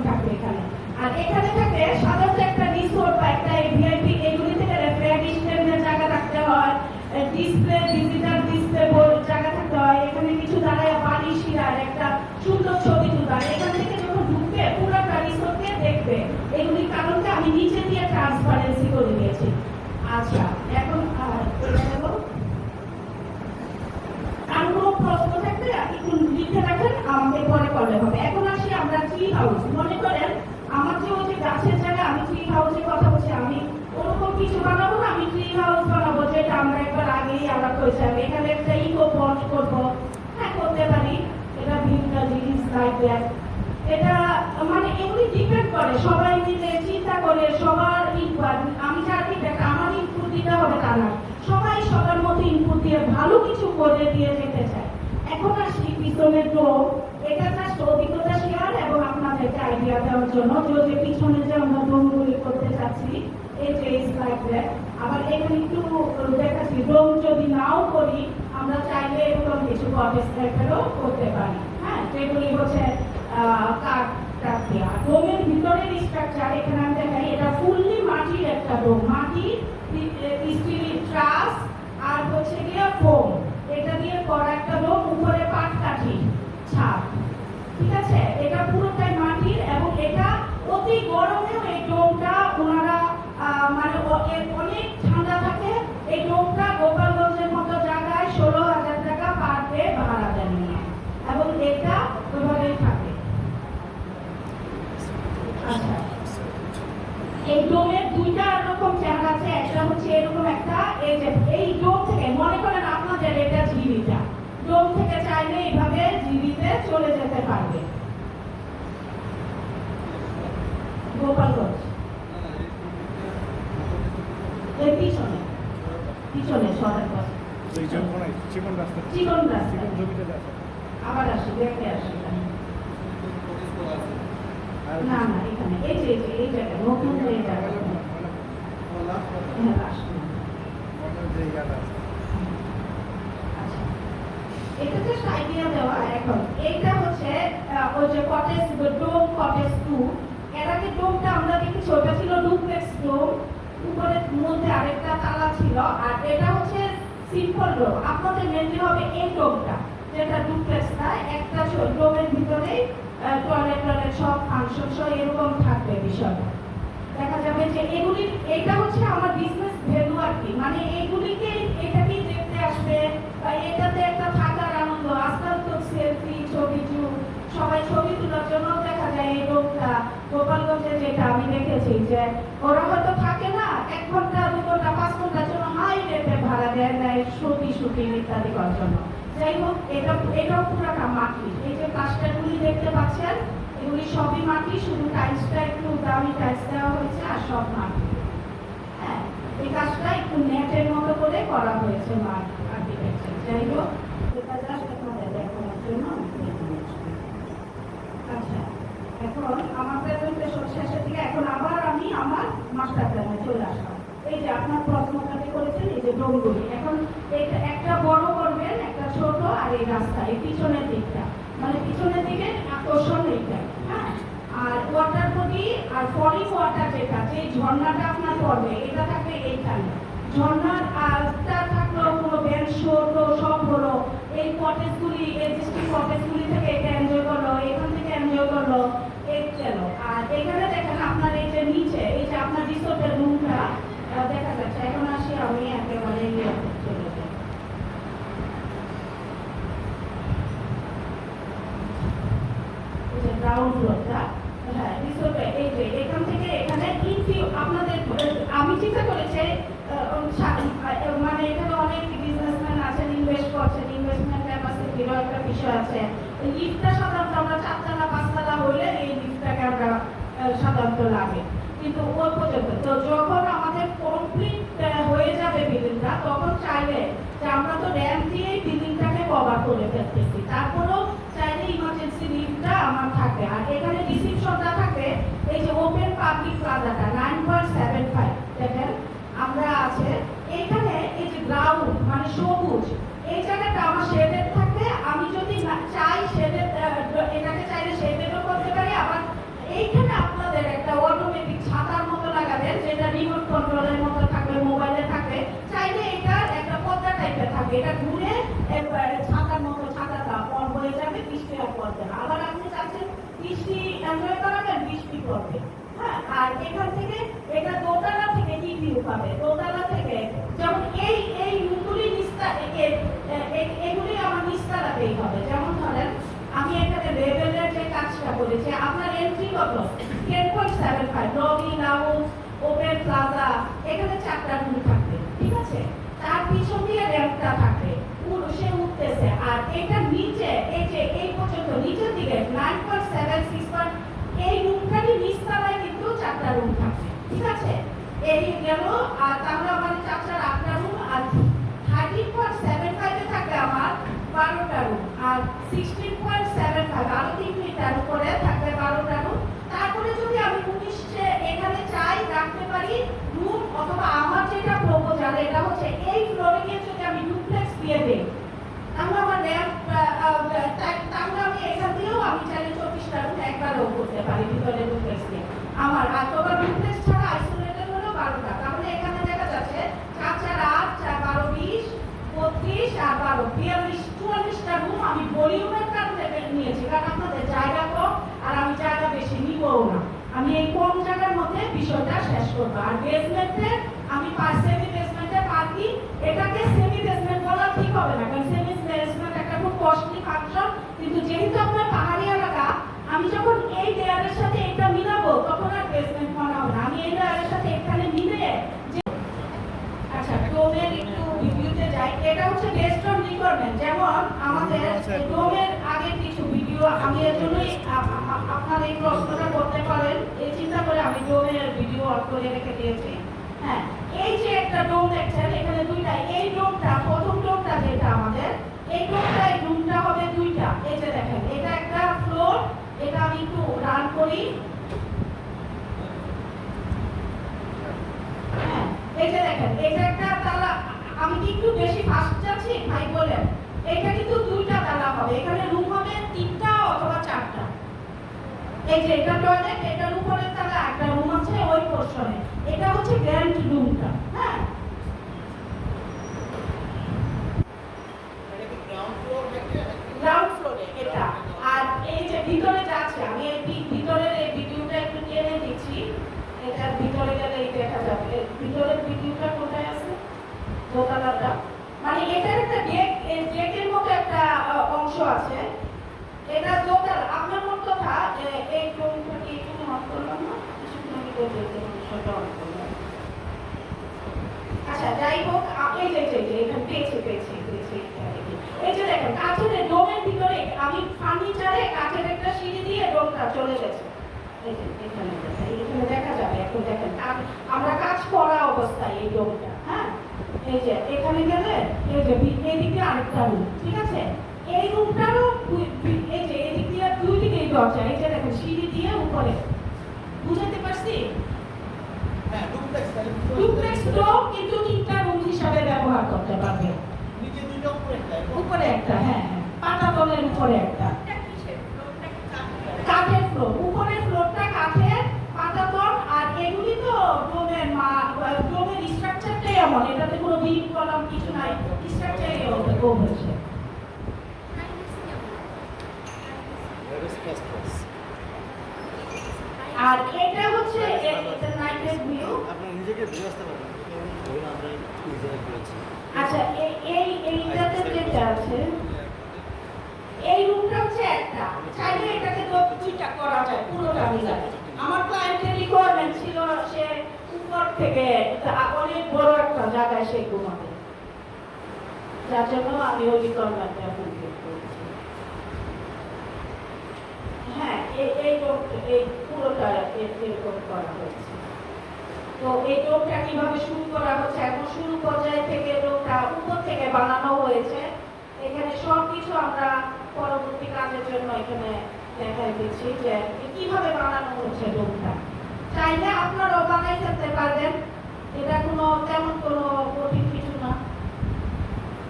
থাকবে এখানে। আর এখানে থাকে সাধারণত একটা রিসোর্ট বা একটা ভিআইপি এগুলি থেকে ফ্ল্যাগ স্ট্যান্ডের জায়গা রাখতে হয়, ডিসপ্লে ডিজিটাল ডিসপ্লে বোর্ড জায়গা থাকতে হয়, এখানে কিছু দাঁড়ায় বালিশ শিরার একটা সুন্দর ছবি তুলতে হয়। এখান থেকে যখন ঢুকবে পুরোটা রিসোর্টকে দেখবে। এগুলির কারণে আমি নিচে দিয়ে ট্রান্সপারেন্সি করে দিয়েছি। আচ্ছা, এখন আর কোনো প্রশ্ন থাকলে একটু লিখে রাখেন, আমাকে পরে করলে হবে। এখন আসি আমরা ট্রি হাউস। মনে করেন আমার যে ওই যে গাছের জায়গা, আমি ট্রি হাউসের কথা বলছি, আমি ওরকম কিছু বানাবো না, আমি ট্রি হাউস বানাবো যেটা আমরা একবার আগেই আমরা করেছিলাম। এখানে একটা ইকো পন্ড করবো, হ্যাঁ করতে পারি, এটা বিভিন্ন জিনিস লাইক দ্যাট। এটা মানে এগুলি ডিপেন্ড করে, সবাই মিলে চিন্তা করে সবার ইনপুট। আমি চাই দেখা আমার ইনপুট দিতে হবে তা না, সবাই সবার মতো ইনপুট দিয়ে ভালো কিছু করে দিয়ে যেতে চায়। এখন আসি পিছনের ডোম। এটা জাস্ট অভিজ্ঞতা শেয়ার এবং আপনাদেরকে আইডিয়া দেওয়ার জন্য যে পিছনে যে আমরা ডোমগুলি করতে চাচ্ছি, এই যে লাইক দ্যাট। আবার এখানে একটু দেখাচ্ছি, ডোম যদি নাও করি আমরা চাইলে এরকম কিছু কটেজ টাইপেরও করতে পারি, হ্যাঁ, যেগুলি হচ্ছে কাঠ দেওয়া। ডোমের ভিতরের স্ট্রাকচার এখানে আমি দেখাই, এটা ফুললি মাটির একটা ডোম, মাটি, স্টিল ট্রাস আর হচ্ছে গিয়ে ফোম, এটা দিয়ে করা একটা ডোম, উপরে পাটকাঠি ছাদ, ঠিক আছে। এটা পুরোটাই মাটির এবং এটা অতি গরমেও এই ডোমটা ওনারা মানে অনেক ঠান্ডা থাকে। এই ডোমটা গোপালগঞ্জের মতো জায়গায় 16,000 টাকা পার ডে ভাড়া দেন এবং এটা ওইভাবেই থাকে। আচ্ছা, এই ডোমের দুইটা রকম চেহারা আছে। একটা হচ্ছে এরকম একটা, এই যে এই ডোম থেকে মনে করেন আপনাদের এটা ঝিরিটা, ডোম থেকে চাইলে এইভাবে ঝিরিতে চলে যেতে পারবে। গোপালগঞ্জ এর পিছনে পিছনে সরের পাশে চিকন রাস্তা আবার আসি দেখে আসি না না এখানে এই যে এই জায়গা নতুন এই জায়গা এটা জাস্ট আইডিয়া দেওয়া। এখন এইটা হচ্ছে ওই যে কটেজ ডোম কটেজ 2, এর আগে ডোমটা আমরা দেখেছি ওটা ছিল ডুপ্লেক্স ডোম, উপরের মধ্যে আরেকটা তালা ছিল। আর এটা হচ্ছে সিম্পল ডোম। আপনাদের মেনলি হবে এই ডোমটা যেটা ডুপ্লেক্স না, একটা ডোমের ভিতরে টয়লেট সব ফাংশন সব এরকম থাকবে বিষয়টা। দেখা যাবে যে এগুলি, এটা হচ্ছে আমার বিজনেস ভ্যালু আর কি, মানে এগুলিকে এটাকে দেখতে আসবে বা এটাতে একটা থাকার আনন্দ। আজকাল তো সেলফি ছবি সবাই ছবি তোলার জন্য দেখা যায় এই ডোমটা গোপালগঞ্জে যেটা আমি দেখেছি যে ওরা হয়তো থাকে না 1 ঘন্টা 2 ঘন্টা 5 ঘন্টার জন্য হাই রেটে ভাড়া দেয় শুটিং ইত্যাদি করার জন্য। যাই হোক, এটাও পুরোটা মাটি। এই যে কাস্টারগুলি দেখতে পাচ্ছেন এগুলি সবই মাটি, শুধু টাইলসটা একটু দামি টাইলস দেওয়া হয়েছে আর সব মাটি। হ্যাঁ, এই কাজটা একটু নেটের মতো করে করা হয়েছে আর্কিটেকচার। যাই হোক, এটা জাস্ট আপনাদের দেখানোর জন্য। আচ্ছা, এখন আমার প্রেজেন্টেশন শেষের দিকে, এখন আবার আমি আমার মাস্টার প্ল্যানে চলে আসলাম। এই যে আপনার প্রশ্নটাকে করেছেন এই যে ডোমগুলি, এখন এটা একটা বড় করবেন, একটা ছোট, আর এই রাস্তা এই পিছনের দিকটা, মানে পিছনের দিকে আকর্ষণ এইটা, হ্যাঁ। আর ওয়াটার বডি আর ফলিং ওয়াটার যেটা, যে ঝর্ণাটা আপনার পড়বে এটা থাকবে এইখানে। ঝর্ণার আরটা থাকলো কোনো বেঞ্চ শো সব হলো, এই কটেজগুলি এক্সিস্টিং কটেজগুলি থেকে এটা এনজয় করলো, এখান থেকে এনজয় করলো, এই গেল। আর এখানে দেখেন আপনার এই যে নিচে এই যে আপনার রিসোর্টের রুমটা দেখা যাচ্ছে। এখন আসি আমি একেবারে চলে যাই। গ্রাউন্ড ফ্লোরটা, হ্যাঁ রিসোর্টে এই যে এখান থেকে এখানে আপনাদের আমি চিন্তা করেছি মানে এখানে অনেক বিজনেসম্যান আছেন, ইনভেস্ট করছেন, ইনভেস্টমেন্ট ক্যাপাসিটিরও একটা বিষয় আছে। লিফটটা সাধারণত আমরা 4 তলা 5 তলা হলে এই লিফটটাকে আমরা সাধারণত লাগে, কিন্তু ওই পর্যন্ত। তো যখন আমাদের কমপ্লিট হয়ে যাবে বিল্ডিংটা, তখন চাইলে যে আমরা তো র্যাম্প দিয়েই বিল্ডিংটাকে কভার করে ফেলতেছি, তারপরেও চাইলে ইমার্জেন্সি লিফটটা আমার থাকে। আর এখানে রিসিপশনটা থাকে এই যে ওপেন পাবলিক প্লাজাটা 9.75 দেখেন আমরা আছে এখানে। এই যে গ্রাউন্ড মানে সবুজ এই জায়গাটা আমার শেডেড থাকে, আমি যদি চাই শেডেড এটাকে চাইলে শেডেডও করতে পারি, আবার এইখানে থাকবে, এটা ঘুরে ছাতার মতো ছাতাটা পর হয়ে যাবে, বৃষ্টি আর পড়বে না। আবার আপনি চাচ্ছেন বৃষ্টি এনজয় করাবেন, বৃষ্টি পড়বে। হ্যাঁ, আর এখান থেকে এটা দোতলা থেকে কি ভিউ পাবে, দোতলা থেকে যেমন এই রুমগুলি এগুলি আমার নিস্তালাতেই হবে। যেমন ধরেন আমি এখানে লেভেলের যে কাজটা করেছি, আপনার এন্ট্রি কত 10.75, লবি, লাউঞ্জ, ওপেন প্লাজা, এখানে 4টা রুম থাকবে, ঠিক আছে। তার পিছন দিয়ে র্যাম্পটা থাকবে, সে উঠতেছে। আর এটা নিচে এই যে এই পর্যন্ত নিচের দিকে 9.76, এই রুমটারই নিচতলায় কিন্তু 4টা রুম থাকবে, ঠিক আছে। এই গেল। আর তাহলে আমাদের 4টা 8টা রুম, আর 13.75 এ থাকবে আমার 12টা রুম, আর 16.75 আরো 3 মিটার উপরে থাকবে 12টা রুম। তারপরে যদি আমি 19 এখানে চাই রাখতে পারি রুম, অথবা আমার যেটা প্রপোজাল এটা হচ্ছে এই ফ্লোরে গিয়ে যদি আমি ডুপ্লেক্স দিয়ে দেই, তাহলে আমার র্যাম্প তাহলে আমি এখান দিয়েও আমি চাইলে 24টা রুম একবারও করতে পারি ভিতরে ডুপ্লেক্স দিয়ে আমার। আর তোবা ডুপ্লেক্স ছাড়া আইসোলেটেড হলো 12টা, তাহলে এখানে দেখা যাচ্ছে 4 4 8 4 12 20 35 আর 12 42 44টা রুম আমি ভলিউমের কারণে নিয়েছি, কারণ আপনাদের জায়গা কম আর আমি জায়গা বেশি নিবও না। আমি এই কম জায়গার মধ্যে বিষয়টা শেষ করবো। আর বেসমেন্টে আমি সেমি বেসমেন্টে পার্কিং, এটাকে সেমি বেসমেন্ট বলা ঠিক হবে না, কারণ সেমি বেসমেন্ট একটা খুব কস্টলি ফাংশন। কিন্তু যেহেতু আপনার পাহাড়ি এলাকা, আমি যখন এই লেয়ারের সাথে এটা মিলাবো তখন আর বেসমেন্ট মনে হবে না। আমি এই লেয়ারের সাথে এখানে মিলে আচ্ছা ডোমের একটু রিভিউতে যাই। এটা হচ্ছে বেস্ট অন রিকোয়ারমেন্ট। যেমন আমাদের ডোমের আগে কিছু ভিডিও, আমি এর জন্যই আপনার এই প্রশ্নটা করতে পারেন এই চিন্তা করে আমি ডোমের ভিডিও অন করে রেখে দিয়েছি। হ্যাঁ, এই যে একটা ডোম দেখছেন এখানে দুইটা, এই ডোমটা প্রথম ডোমটা যেটা আমাদের এই ডোমটা, এই রুমটা হবে দুইটা। এই যে দেখেন এটা একটা ফ্লোর, এটা আমি একটু রান করি। হ্যাঁ, এই যে দেখেন এটা একটা তালা, আমি কি একটু বেশি ফাস্ট যাচ্ছি ভাই বলেন? এটা কিন্তু দুইটা তালা হবে, এখানে রুম হবে 3টা অথবা 4টা। এই যে এটা টয়লেট, এটার উপরে তালা একটা রুম আছে ওই পোরশনে, এটা হচ্ছে গ্র্যান্ড রুমটা। হ্যাঁ, গ্রাউন্ড ফ্লোরে এটা। আর এই যে ভিতরে যাচ্ছে, আমি এই ভিতরের এই ভিডিওটা একটু টেনে দিচ্ছি, এটা ভিতরে গেলে এই দেখা যাবে ভিতরের ভিডিওটা কোথায় আছে, দোতলাটা। মানে এটার একটা ডেক, এই ডেকের মতো একটা অংশ আছে, এটা দোতলা। আপনার মত কথা এই রুমটা কি এখানে অন করলাম না, কিছুক্ষণ আগে করে দিয়েছি অংশটা অন করলাম। আচ্ছা যাই হোক, এই যে এখানে পেয়েছি এই যে দেখেন কাঠের ডোমের ভিতরে আমি ফার্নিচারে কাঠের একটা সিঁড়ি দিয়ে ডোমটা চলে গেছে। এই যে এখানে দেখা যাবে, এখন দেখেন আমরা কাজ করা অবস্থায় এই ডোমটা। হ্যাঁ, এই যে এখানে গেলে এই যে এদিকে আরেকটা রুম, ঠিক আছে। এই রুমটারও এই যে এদিক দিয়ে দুই দিকেই দরজা, এই যে দেখেন সিঁড়ি দিয়ে উপরে, বুঝাতে পারছি? হ্যাঁ, ডুপ্লেক্স ডোম কিন্তু 3টা রুম হিসাবে ব্যবহার করতে পারবে। নিচে দুটো উপরে একটা, হ্যাঁ পাতাতলের উপরে একটা কাঠের ফ্লোর, উপরের ফ্লোরটা কাঠের পাতাতল। আর এগুলি তো ডোমের ডোমের স্ট্রাকচারটাই এমন, এটাতে কোনো বিম কলাম কিছু নাই, স্ট্রাকচারই ডোম হয়েছে। আর এটা হচ্ছে এটা নাইটের ভিউ। আপনি নিজেকে বুঝাতে পারবেন আমরা নিজেরা করেছি। আচ্ছা এইটাতে যেটা আছে এই রুমটা হচ্ছে একটা, চাইলে এটাকে দুইটা করা যায় পুরোটা মিলায়। আমার ক্লায়েন্টের রিকোয়ারমেন্ট ছিল সে উপর থেকে অনেক বড় একটা জায়গায় সে ঘুমাবে, যার জন্য আমি ওই রিকোয়ারমেন্টটা ফুলফিল করেছি। হ্যাঁ, এই পুরোটা এরকম করা হয়েছে। তো এই ডোমটা কিভাবে শুরু করা হচ্ছে, এখন শুরু পর্যায়ে থেকে ডোমটা উপর থেকে বানানো হয়েছে। এখানে সবকিছু আমরা পরবর্তী কাজের জন্য এখানে দেখাই দিচ্ছি যে কিভাবে বানানো হচ্ছে ডোমটা। চাইলে আপনারাও বানাই ফেলতে পারবেন, এটা কোনো তেমন কোনো কঠিন কিছু না।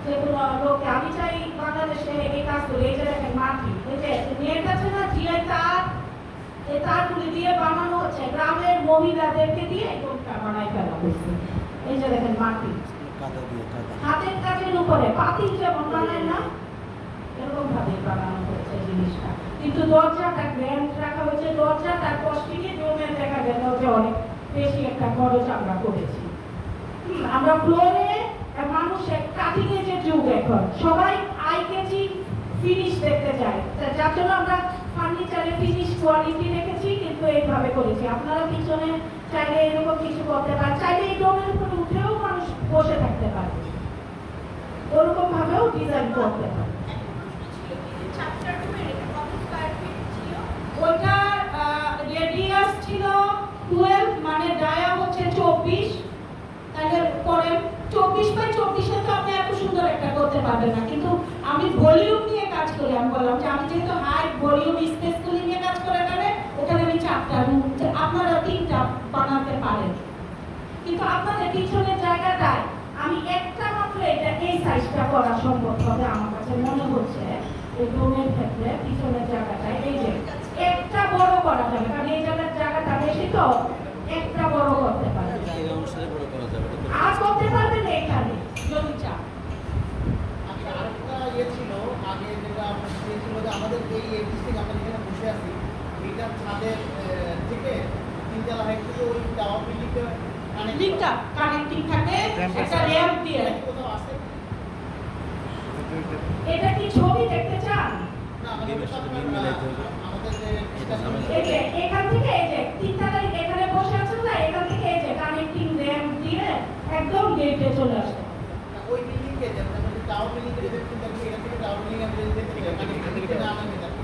যেগুলো লোকে আমি চাই বাংলাদেশে এই কাজগুলো, এই যে দেখেন মাটি, এই যে নেট আছে না জিআই তার, এই তারগুলি দিয়ে বানানো হচ্ছে, গ্রামের মহিলাদেরকে দিয়ে ডোমটা বানাই ফেলা হয়েছে। এই যে দেখেন মাটি, হাতের কাজের উপরে পাতিল যেমন বানায় না, এরকম ভাবে বানানো হয়েছে জিনিসটা। কিন্তু দরজাটা গ্র্যান্ড রাখা হয়েছে, দরজাটা কষ্টিকে জমে দেখা গেল যে অনেক বেশি একটা খরচ আমরা করেছি। আমরা ফ্লোরে মানুষের কাটিং এজের যুগ, এখন সবাই আই কেজি ফিনিশ দেখতে চায়, যার জন্য আমরা ফার্নিচারে ফিনিশ কোয়ালিটি রেখেছি, কিন্তু এইভাবে করেছি। আপনারা পিছনে চাইলে এরকম কিছু করতে পারেন, চাইলে এই ডোমের উপরে উঠেও মানুষ বসে থাকতে পারে, ওরকম ভাবেও ডিজাইন করতে পারে। ওইটা রেডিয়াস ছিল 12, মানে ডায়া হচ্ছে 24। তাহলে পরে 24 বাই 24 তো আপনি এত সুন্দর একটা করতে পারবেন না, কিন্তু আমি ভলিউম নিয়ে কাজ করি। আমি বললাম যে আমি যেহেতু হাইট ভলিউম স্পেসগুলি নিয়ে কাজ করে গেলে ওখানে আমি 4টা রুম, আপনারা 3টা বানাতে পারেন। কিন্তু আপনাদের পিছনের জায়গাটায় আমি একটা মাত্র এটা এই সাইজটা করা সম্ভব হবে আমার কাছে মনে হচ্ছে। এই রুমের ক্ষেত্রে পিছনের জায়গাটায় এই যে একটা বড় করা যাবে, কারণ এই জায়গাটা বেশি, তো একটা বড় করতে পারবে, আর করতে পারবে না এখানে যদি চান। আরেকটা ইয়ে ছিল আগে, যেটা ছিল যে আমাদের এই ডিস্ট্রিক্ট আমরা যেখানে বসে আছি এইটার ছাদের থেকে 3 তলা হাইট থেকে ওই টাওয়ার বিল্ডিংটা লিংকটা কানেক্টিং থাকে একটা র‍্যাম্প দিয়ে। কোথাও আছে? এটা কি ছবি দেখতে চান? না, আমাদের যে এই যে এখান থেকে এই যে 3 তলায় এখানে বসে আছেন না, এখান থেকে এই যে কানেক্টিং র‍্যাম্প দিয়ে একদম গেটে চলে আসে। ওই বিল্ডিং কে যেমন আমাদের টাওয়ার বিল্ডিং এর ভিতরে কিন্তু এখান থেকে টাওয়ার বিল্ডিং এর ভিতরে থেকে কানেক্টিং না আমি জানি।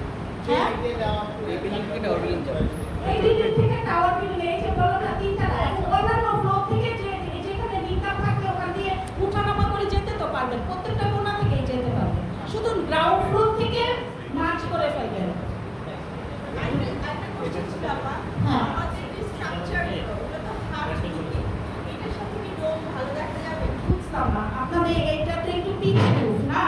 হ্যাঁ, এই যাওয়া এই বিল্ডিং থেকে টাওয়ার বিল্ডিং যাবে। এই বিল্ডিং থেকে টাওয়ার বিল্ডিং, এই যে বলো না 3 তলা, অন্যান্য ফ্লোর থেকে যে যেখানে লিংকআপ থাকে ওখান দিয়ে উঠানামা করে যেতে তো পারবেন, প্রত্যেকটা কোণা থেকেই যেতে পারবেন, শুধু গ্রাউন্ড ফ্লোর থেকে মার্চ করে ফেলবেন। হ্যাঁ, বুঝতাম না আপনাদের এইটাতে একটু পিচ প্রুফ না,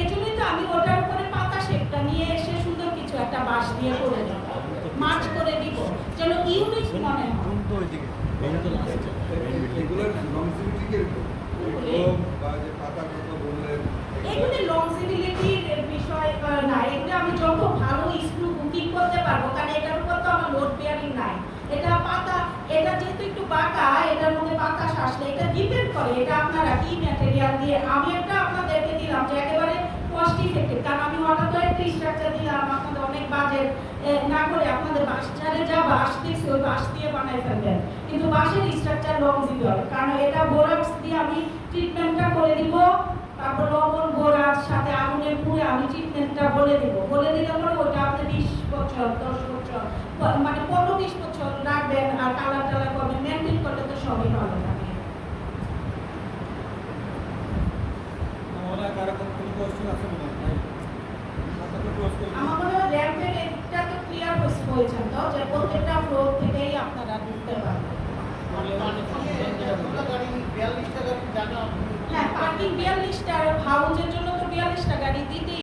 এজন্যই তো আমি ওটার উপরে পাতা শেপটা নিয়ে এসে সুন্দর কিছু একটা বাঁশ দিয়ে করে দেব, মার্চ করে দিব যেন ইউনিক মনে হয়। এগুলি লংজিবিলিটির বিষয় না, এগুলো আমি যত ভালো স্ক্রু বুকিং করতে পারবো, কারণ এটার উপর তো আমার লোড বেয়ারিং নাই। এটা পাতা, এটা যেহেতু একটু বাঁকা, এটার মধ্যে বাতাস আসলে এটা ডিপেন্ড করে এটা আপনারা কি ম্যাটেরিয়াল দিয়ে। আমি একটা আপনাদেরকে দিলাম যে একেবারে কস্ট ইফেক্টিভ, কারণ আমি হঠাৎ একটা স্ট্রাকচার দিলাম আপনাদের অনেক বাজেট না করে আপনাদের বাঁশ ছাড়ে যা বাঁশ দেখছি ওই বাঁশ দিয়ে বানাই ফেলবেন, কিন্তু বাঁশের স্ট্রাকচার লংজিবল, কারণ এটা বোরাক্স দিয়ে আমি ট্রিটমেন্টটা করে দিব, তারপর লবণ বোরার সাথে আগুনে পুড়ে আমি ট্রিটমেন্টটা বলে দিলে পরে ওটা আপনি 20 বছর 10 বছর মানে 15-20 বছর রাখবেন, আর কালার টালার করবেন, মেনটেন করলে তো সবই ভালো থাকে। আমার মনে হয় র্যাম্পের এটা তো ক্লিয়ার হয়েছেন তো, যে প্রত্যেকটা ফ্লোর থেকেই আপনারা ঢুকতে পারবেন। হ্যাঁ, পার্কিং 42টা, হাউজের জন্য তো 42টা গাড়ি দিতেই